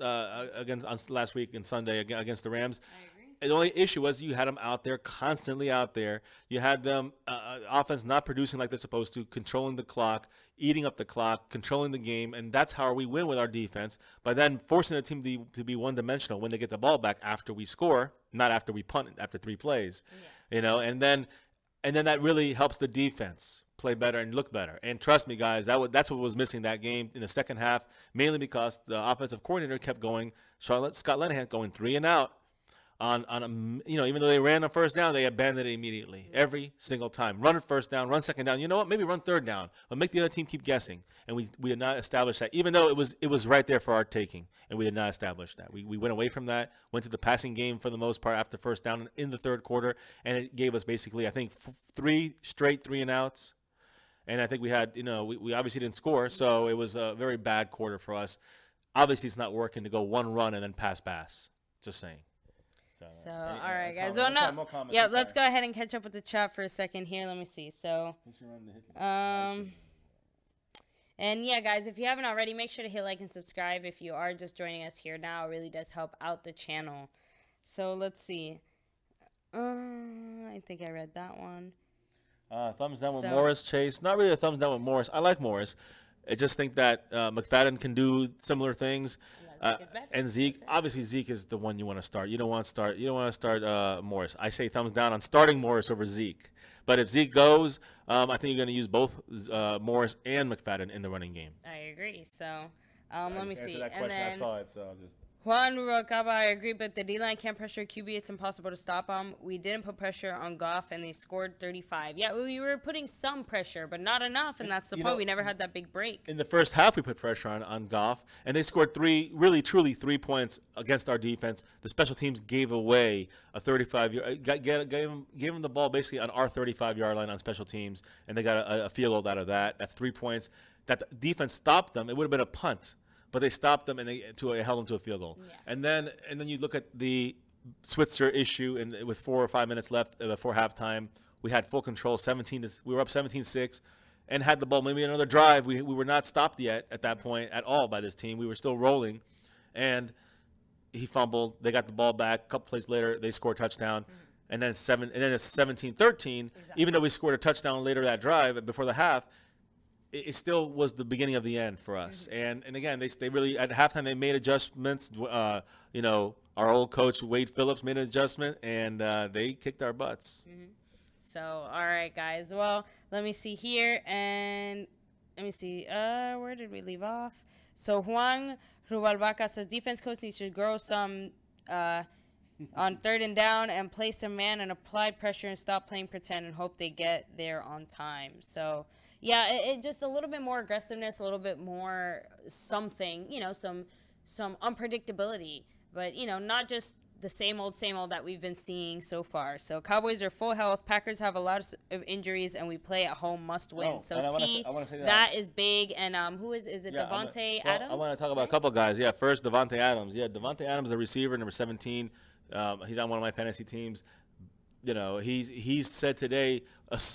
week and Sunday against the Rams. I agree. The only issue was you had them out there, constantly out there. You had them offense not producing like they're supposed to, controlling the clock, eating up the clock, controlling the game, and that's how we win with our defense. By then forcing the team to be one-dimensional when they get the ball back after we score, not after we punt after 3 plays. Yeah. You know, and then that really helps the defense play better and look better. And trust me, guys, that's what was missing that game in the second half, mainly because the offensive coordinator kept going, Scott Linehan going 3 and out. Even though they ran on first down, they abandoned it immediately every single time. Run it first down, run second down. You know what? Maybe run third down, but make the other team keep guessing. And we did not establish that, even though it was right there for our taking, and we did not establish that. We went away from that, went to the passing game for the most part after first down in the third quarter, and it gave us basically, I think, 3 straight 3 and outs. And I think we had, we obviously didn't score, so it was a very bad quarter for us. Obviously, it's not working to go one run and then pass. Just saying. So all right, guys. Well, no. Yeah, let's go ahead and catch up with the chat for a second here. Let me see. So, and yeah, guys, if you haven't already, make sure to hit like and subscribe. If you are just joining us here now, it really does help out the channel. So let's see. I think I read that one. Thumbs down with Morris, Chase. Not really a thumbs down with Morris. I like Morris. I just think that McFadden can do similar things. And Zeke, obviously Zeke is the one you want to start. You don't want to start Morris. I say thumbs down on starting Morris over Zeke. But if Zeke goes, I think you're going to use both Morris and McFadden in the running game. I agree. So let me see. That question. I saw it, so I'll just. Juan Rubalcaba, I agree, but the D-line can't pressure QB. It's impossible to stop them. We didn't put pressure on Goff, and they scored 35. Yeah, we were putting some pressure, but not enough, and that's the point. We never had that big break. In the first half, we put pressure on Goff, and they scored 3 points against our defense. The special teams gave away a 35-yard, gave them the ball basically on our 35-yard line on special teams, and they got a field goal out of that. That's 3 points. That the defense stopped them. It would have been a punt. But they stopped them and they held them to a field goal. Yeah. And then you look at the Switzer issue, and with 4 or 5 minutes left before halftime, we had full control. We were up 17-6, and had the ball. Maybe another drive. We were not stopped yet at that point at all by this team. We were still rolling, and he fumbled. They got the ball back. A couple plays later, they scored a touchdown. Mm-hmm. And then it's 17-13. Exactly. Even though we scored a touchdown later that drive before the half, it still was the beginning of the end for us. Mm-hmm. And again, they really, at halftime, they made adjustments. Our old coach, Wade Phillips, made an adjustment, and they kicked our butts. Mm-hmm. So, all right, guys. Well, let me see here. And let me see. Where did we leave off? So, Juan Rubalvaca says, defense coach needs to grow some on 3rd and down and play some man and apply pressure and stop playing pretend and hope they get there on time. So, yeah, it just a little bit more aggressiveness, a little bit more something, some unpredictability. But, not just the same old that we've been seeing so far. So Cowboys are full health. Packers have a lot of injuries, and we play at home, must win. So I wanna say that is big. And who is it? Devontae Adams? I want to talk about a couple guys. Yeah, first Devontae Adams. Yeah, Devontae Adams, the receiver, number 17. He's on one of my fantasy teams. He's said today,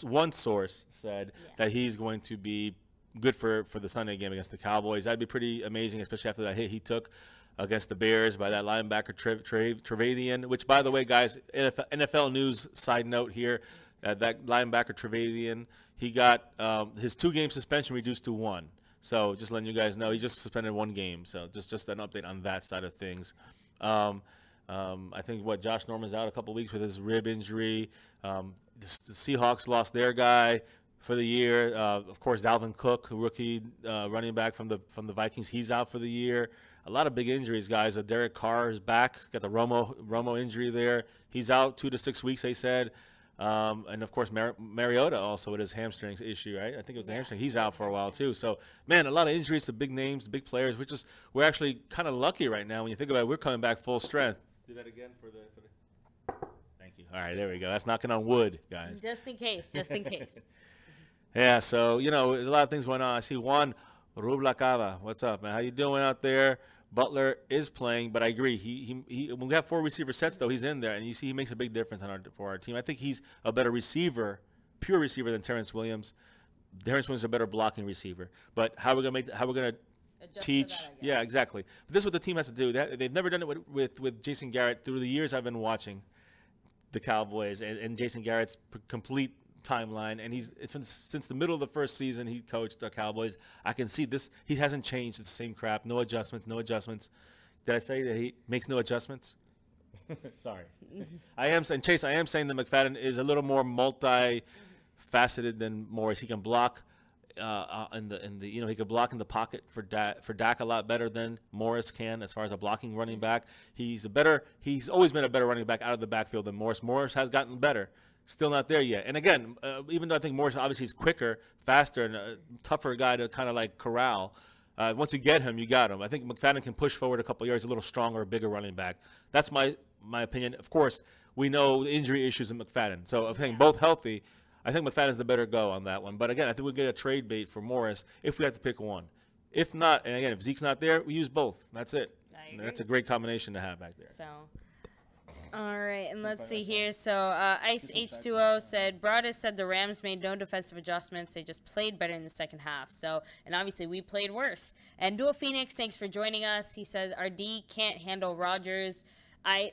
one source said that he's going to be good for the Sunday game against the Cowboys. That'd be pretty amazing, especially after that hit he took against the Bears by that linebacker Trevathan, which, by the way, guys, NFL news side note here, that linebacker Trevathan, he got his 2-game suspension reduced to 1. So just letting you guys know, he just suspended 1 game. So just an update on that side of things. I think Josh Norman's out a couple weeks with his rib injury. The Seahawks lost their guy for the year. Of course, Dalvin Cook, rookie running back from the Vikings, he's out for the year. A lot of big injuries, guys. Derek Carr is back. Got the Romo injury there. He's out 2 to 6 weeks, they said. And of course, Mariota also with his hamstring issue, right? I think it was the hamstring. He's out for a while too. So, man, a lot of injuries to big names, big players. We're actually kind of lucky right now when you think about it. We're coming back full strength. Do that again for the. Thank you. All right, there we go. That's knocking on wood, guys. Just in case. Yeah. So there's a lot of things going on. I see Juan Rubalcaba. What's up, man? How you doing out there? Butler is playing, but I agree. When we have 4 receiver sets, though, he's in there, and you see he makes a big difference for our team. I think he's a better receiver, pure receiver, than Terrence Williams. Terrence Williams is a better blocking receiver. But how we're gonna teach? Yeah, exactly. But this is what the team has to do. They've never done it with Jason Garrett through the years I've been watching the Cowboys and Jason Garrett's complete timeline, and since the middle of the first season he coached the Cowboys. I can see this. He hasn't changed. It's the same crap. No adjustments. Did I say that he makes no adjustments? Sorry. I am saying that McFadden is a little more multi-faceted than Morris. He can block he can block in the pocket for Dak a lot better than Morris can as far as a blocking running back. He's always been a better running back out of the backfield than Morris. Morris has gotten better. Still not there yet. And again, even though I think Morris obviously is quicker, faster, and a tougher guy to kind of like corral, once you get him, you got him. I think McFadden can push forward a couple yards, a little stronger, bigger running back. That's my opinion. Of course, we know the injury issues in McFadden. So I think both healthy, I think McFadden's the better go on that one. But again, I think we'll get a trade bait for Morris if we have to pick one. If not, and again, if Zeke's not there, we use both. That's it. That's a great combination to have back there. So. All right, and let's see here. So Ice H2O said, Broadus said the Rams made no defensive adjustments. They just played better in the second half. So, and obviously we played worse. And Dual Phoenix, thanks for joining us. He says, our D can't handle Rodgers.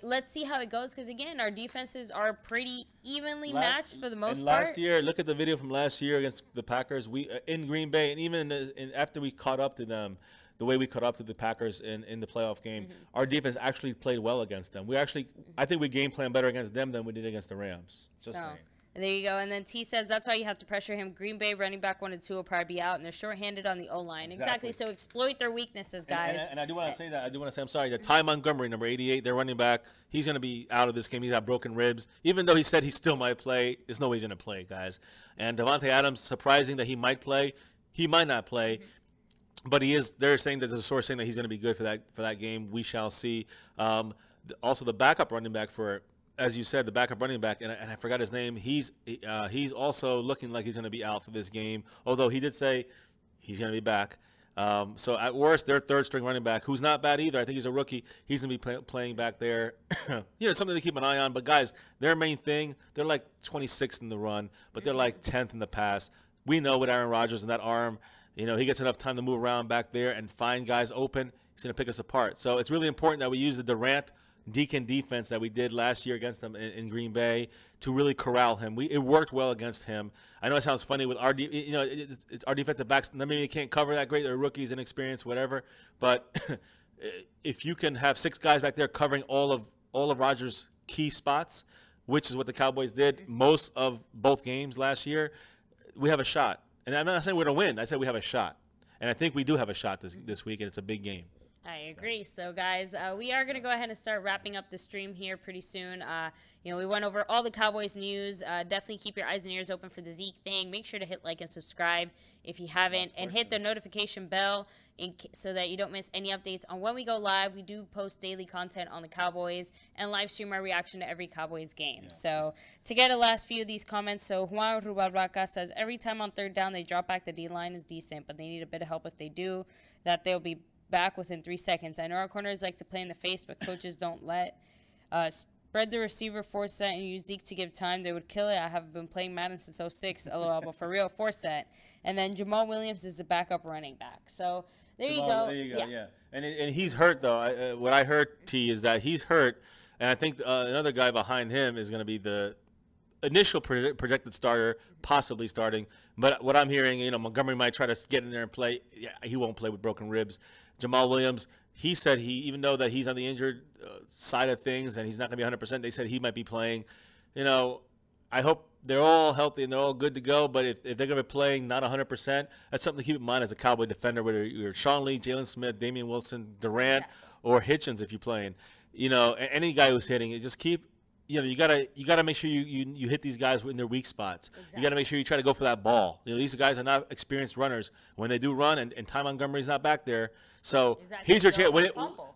Let's see how it goes, because, again, our defenses are pretty evenly matched for the most part. Last year, look at the video from last year against the Packers. We in Green Bay, and even after we caught up to them, the way we caught up to the Packers in the playoff game, our defense actually played well against them. I think we game plan better against them than we did against the Rams. Just saying. There you go. And then T says that's why you have to pressure him. Green Bay running back 1 and 2 will probably be out, and they're short-handed on the O-line. Exactly. So exploit their weaknesses, guys. And I do want to say that. I'm sorry. Ty Montgomery, number 88, their running back, he's going to be out of this game. He's got broken ribs. Even though he said he still might play, there's no way he's going to play, guys. And Devontae Adams, surprising that he might play. He might not play. But he is. They're saying that there's a source saying that he's going to be good for that game. We shall see. Also, the backup running back for, as you said, the backup running back, and I forgot his name. He's also looking like he's going to be out for this game. Although he did say he's going to be back. So at worst, their third-string running back, who's not bad either. I think he's a rookie. He's going to be playing back there. Something to keep an eye on. But guys, their main thing, they're like 26th in the run, but they're like 10th in the pass. We know with Aaron Rodgers and that arm. He gets enough time to move around back there and find guys open. He's going to pick us apart. So it's really important that we use the Durant Deacon defense that we did last year against them in Green Bay to really corral him. It worked well against him. I know it sounds funny with our it's our defensive backs. Maybe they can't cover that great. They're rookies, inexperienced, whatever. But if you can have 6 guys back there covering all of Rodgers' key spots, which is what the Cowboys did most of both games last year, we have a shot. And I'm not saying we're going to win. I said we have a shot. And I think we do have a shot this week, and it's a big game. I agree. So, guys, we are going to go ahead and start wrapping up the stream here pretty soon. We went over all the Cowboys news. Definitely keep your eyes and ears open for the Zeke thing. Make sure to hit like and subscribe if you haven't, and hit the notification bell so that you don't miss any updates on when we go live. We do post daily content on the Cowboys and live stream our reaction to every Cowboys game. Yeah. So, to get a last few of these comments, so Juan Rubalvaca says, every time on third down they drop back, the D-line is decent, but they need a bit of help. If they do, that they'll be back within 3 seconds. I know our corners like to play in the face, but coaches don't let. Spread the receiver 4 set and use Zeke to give time. They would kill it. I have been playing Madden since 06, LOL, but for real, 4 set. And then Jamal Williams is a backup running back. So there you go. There you go, yeah. And he's hurt, though. What I heard, T, is that he's hurt, and I think another guy behind him is going to be the initial projected starter, possibly starting. But what I'm hearing, Montgomery might try to get in there and play. Yeah, he won't play with broken ribs. Jamal Williams, he said even though that he's on the injured side of things and he's not going to be 100%, they said he might be playing. I hope they're all healthy and they're all good to go, but if they're going to be playing not 100%, that's something to keep in mind as a Cowboy defender, whether you're Sean Lee, Jalen Smith, Damian Wilson, Durant, or Hitchens if you're playing. Any guy who's hitting it, just keep – you gotta make sure you hit these guys in their weak spots. Exactly. You gotta make sure you try to go for that ball. These guys are not experienced runners. When they do run, and Ty Montgomery's not back there, so here's your chance.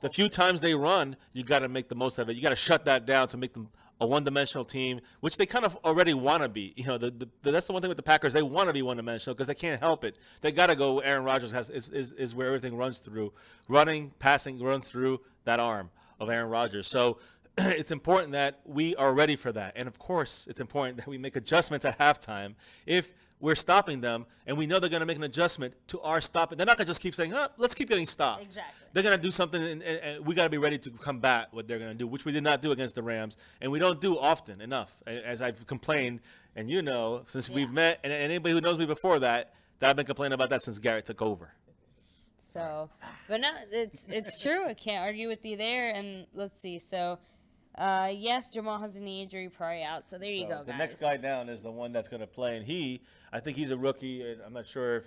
The few times they run, you gotta make the most of it. You gotta shut that down to make them a one-dimensional team, which they kind of already want to be. You know, that's the one thing with the Packers. They want to be one-dimensional because they can't help it. They got to go where Aaron Rodgers is where everything runs through. Running, passing runs through that arm of Aaron Rodgers. So it's important that we are ready for that. And, of course, it's important that we make adjustments at halftime if we're stopping them, and we know they're going to make an adjustment to our stopping. They're not going to just keep saying, oh, let's keep getting stopped. Exactly. They're going to do something, and we got to be ready to combat what they're going to do, which we did not do against the Rams, and we don't do often enough. As I've complained, and you know, since we've met, and anybody who knows me before that I've been complaining about that since Garrett took over. So, but no, it's true. I can't argue with you there. And let's see. So, yes, Jamal has a knee injury, probably out. So there you go, guys. The next guy down is the one that's going to play, and I think he's a rookie. And I'm not sure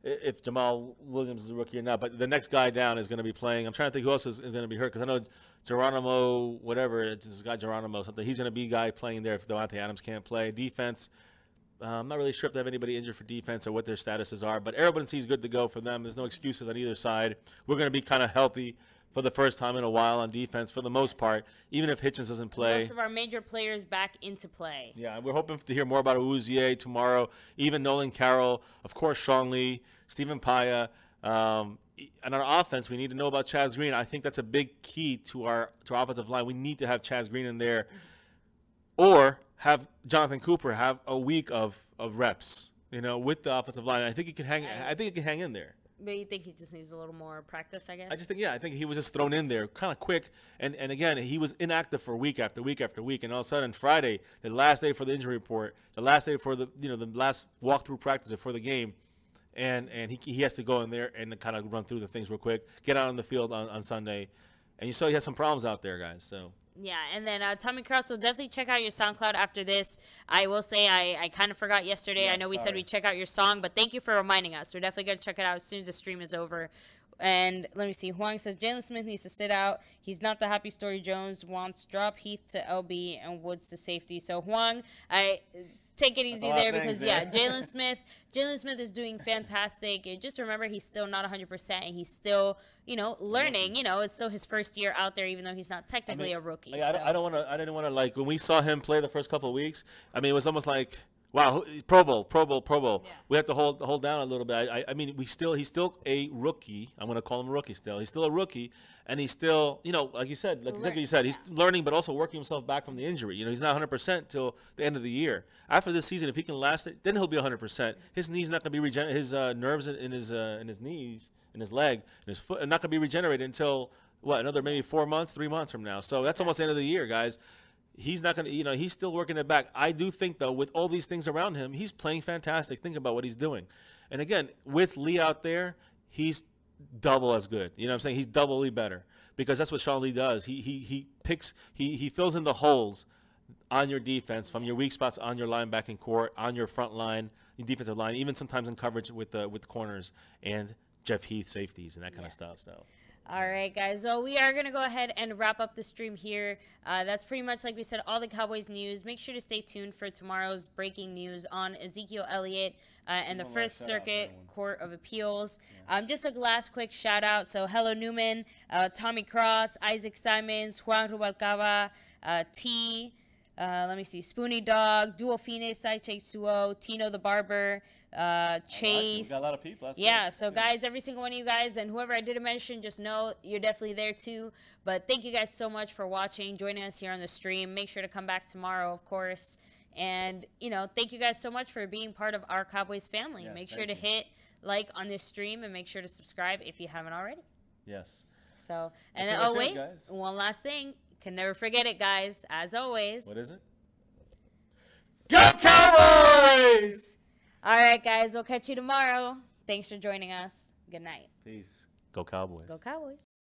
if Jamal Williams is a rookie or not, but the next guy down is going to be playing. I'm trying to think who else is going to be hurt, because I know Geronimo, whatever, it's this guy Geronimo something. He's going to be a guy playing there if Devontae Adams can't play. Defense, I'm not really sure if they have anybody injured for defense or what their statuses are, but everybody is good to go for them. There's no excuses on either side. We're going to be kind of healthy for the first time in a while on defense for the most part, even if Hitchens doesn't play. Most of our major players back into play. Yeah, we're hoping to hear more about Uzier tomorrow, even Nolan Carroll, of course Sean Lee, Stephen Paya. And our offense, we need to know about Chaz Green. I think that's a big key to our offensive line. We need to have Chaz Green in there, or have Jonathan Cooper have a week of reps, with the offensive line. I think he can hang. I think he can hang in there. But you think he just needs a little more practice, I guess? I think he was just thrown in there kind of quick. And again, he was inactive for week after week after week. And all of a sudden, Friday, the last day for the injury report, the last day for the last walkthrough practice before the game, and he has to go in there and kind of run through the things real quick, get out on the field on Sunday. And you saw he had some problems out there, guys. So. Yeah, and then Tommy Cross will definitely check out your SoundCloud after this. I will say I kind of forgot yesterday. Yeah, I know we said we'd check out your song, but thank you for reminding us. We're definitely going to check it out as soon as the stream is over. And let me see. Huang says Jalen Smith needs to sit out. He's not the happy story Jones wants. Drop Heath to LB and Woods to safety. So Huang, take it easy there because, Jalen Smith is doing fantastic. Just remember, he's still not 100%, and he's still, learning. It's still his first year out there, even though he's not technically a rookie. I didn't want to, when we saw him play the first couple of weeks, it was almost like, wow, Pro Bowl. Yeah. We have to hold down a little bit. He's still a rookie. I'm going to call him a rookie still. He's still a rookie, and he's still, like you said, he's learning, but also working himself back from the injury. He's not 100% till the end of the year. After this season, if he can last it, then he'll be 100%. His knee's not going to be regenerated. His nerves in his knees, in his leg, in his foot, are not going to be regenerated until another maybe 3 months from now. So that's almost the end of the year, guys. He's not going to, he's still working it back. I do think, though, with all these things around him, he's playing fantastic. Think about what he's doing. And again, with Lee out there, he's double as good. You know what I'm saying? He's doubly better, because that's what Sean Lee does. He fills in the holes on your defense from your weak spots on your linebacking core, on your front line, your defensive line, even sometimes in coverage with the corners and Jeff Heath safeties and that kind of stuff. So. All right, guys. Well, we are going to go ahead and wrap up the stream here. That's pretty much, like we said, all the Cowboys news. Make sure to stay tuned for tomorrow's breaking news on Ezekiel Elliott and the Fifth Circuit Court of Appeals. Just a last quick shout-out. So, Hello Newman, Tommy Cross, Isaac Simons, Juan Rubalcaba, T, let me see, Spoonie Dog, Duofine, Saiche Suo, Tino the Barber, Chase. We got a lot of people. So guys, every single one of you guys, and whoever I didn't mention, just know you're definitely there too. But thank you guys so much for watching, joining us here on the stream. Make sure to come back tomorrow, of course. And thank you guys so much for being part of our Cowboys family. Yes, make sure to hit like on this stream, and make sure to subscribe if you haven't already. Yes. So, and wait, one last thing. Can never forget it, guys. As always. What is it? Go Cowboys! All right, guys. We'll catch you tomorrow. Thanks for joining us. Good night. Peace. Go Cowboys. Go Cowboys.